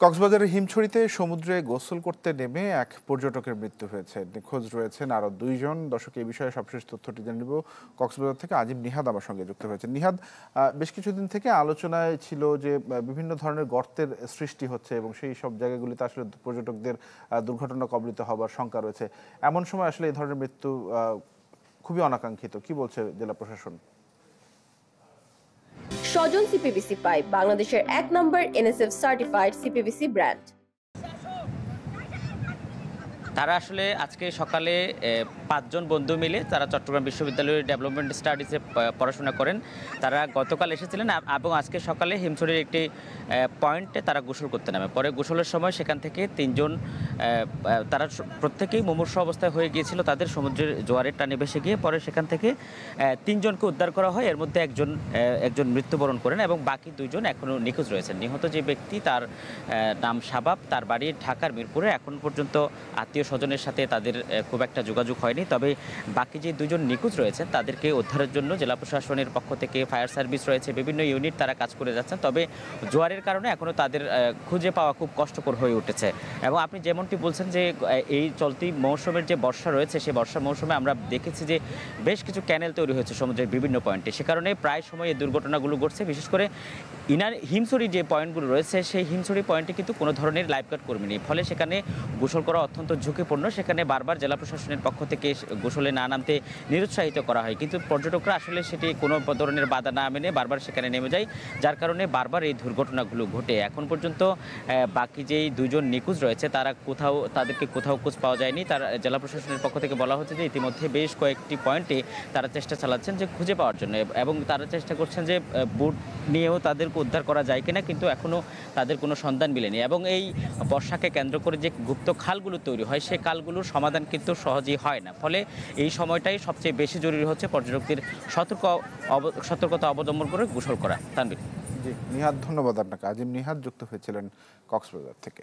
কক্সবাজারের হিমছড়িতে সমুদ্রে গোসল করতে নেমে এক পর্যটকের মৃত্যু হয়েছে। নিখোঁজ রয়েছেন আরও 2 জন। দর্শক, এই বিষয়ে সবশেষ তথ্যটি জেনে নেব। কক্সবাজার থেকে আজিম নিহাদ আমার সঙ্গে যুক্ত হয়েছে। নিহাদ, বেশ কিছুদিন থেকে আলোচনায় ছিল যে বিভিন্ন ধরনের গর্তের সৃষ্টি হচ্ছে এবং সেই সব জায়গাগুলিতে আসলে পর্যটকদের দুর্ঘটনা কবলিত হবার শঙ্কা রয়েছে। এমন সময় আসলে এই ধরনের মৃত্যু খুবই অনাকাঙ্ক্ষিত। কি বলছে জেলা প্রশাসন? স্বজন সিপিভিসি পাইপ বাংলাদেশের 1 নম্বর এনএসএফ সার্টিফাইড সিপিভিসি ব্র্যান্ড। তারা আসলে আজকে সকালে 5 জন বন্ধু মিলে তারা চট্টগ্রাম বিশ্ববিদ্যালয়ের ডেভেলপমেন্ট স্টাডিজে পড়াশোনা করেন। তারা গতকাল এসেছিলেন এবং আজকে সকালে হিমছড়ির একটি পয়েন্টে তারা গোসল করতে নামে। পরে গোসলের সময় সেখান থেকে 3 জন তারা প্রত্যেকেই মুমূর্ষু অবস্থায় হয়ে গিয়েছিল। তাদের সমুদ্রের জোয়ারের টানে ভেসে গিয়ে পরে সেখান থেকে 3 জনকে উদ্ধার করা হয়। এর মধ্যে একজন মৃত্যুবরণ করেন এবং বাকি 2 জন এখনও নিখোঁজ রয়েছেন। নিহত যে ব্যক্তি তার নাম শাবাব, তার বাড়ি ঢাকার মিরপুরে। এখন পর্যন্ত আত্মীয় স্বজনের সাথে তাদের খুব একটা যোগাযোগ হয়নি। তবে বাকি যে 2 জন নিখোঁজ রয়েছেন তাদেরকে উদ্ধারের জন্য জেলা প্রশাসনের পক্ষ থেকে ফায়ার সার্ভিস রয়েছে, বিভিন্ন ইউনিট তারা কাজ করে যাচ্ছেন। তবে জোয়ারের কারণে এখনও তাদের খুঁজে পাওয়া খুব কষ্টকর হয়ে উঠেছে। এবং আপনি যেমনটি বলছেন যে এই চলতি মৌসুমের যে বর্ষা রয়েছে সেই বর্ষা মৌসুমে আমরা দেখেছি যে বেশ কিছু ক্যানেল তৈরি হয়েছে সমুদ্রের বিভিন্ন পয়েন্টে। সে কারণে প্রায় সময় এই দুর্ঘটনাগুলো ঘটছে। বিশেষ করে হিমছড়ি যে পয়েন্টগুলো রয়েছে সেই হিমছড়ি পয়েন্টে কিন্তু কোনো ধরনের লাইফগার্ড কর্মী নেই। ফলে সেখানে গোসল করা অত্যন্ত ঝুঁকিপূর্ণ। সেখানে বারবার জেলা প্রশাসনের পক্ষ থেকে গোসলে না নামতে নিরুৎসাহিত করা হয়, কিন্তু পর্যটকরা আসলে সেটি কোনো ধরনের বাধা না মেনে বারবার সেখানে নেমে যায়, যার কারণে বারবার এই দুর্ঘটনাগুলো ঘটে। এখন পর্যন্ত বাকি যেই 2 জন নিখোঁজ রয়েছে তাদেরকে কোথাও খোঁজ পাওয়া যায়নি। তারা জেলা প্রশাসনের পক্ষ থেকে বলা হচ্ছে যে ইতিমধ্যে বেশ কয়েকটি পয়েন্টে তারা চেষ্টা চালাচ্ছেন যে খুঁজে পাওয়ার জন্য, এবং তারা চেষ্টা করছেন যে বুট নিয়েও তাদেরকে উদ্ধার করা যায় কিনা, কিন্তু এখনও তাদের কোনো সন্ধান মিলেনি। এবং এই বর্ষাকে কেন্দ্র করে যে গুপ্ত খালগুলো তৈরি হয় সেই খালগুলোর সমাধান কিন্তু সহজেই হয় না। ফলে এই সময়টাই সবচেয়ে বেশি জরুরি হচ্ছে পর্যটকদের সতর্কতা অবলম্বন করে গোসল করা। তানভীর। জি নিহাদ, ধন্যবাদ আপনাকে। আজিম নিহাদ যুক্ত হয়েছিলেন কক্সবাজার থেকে।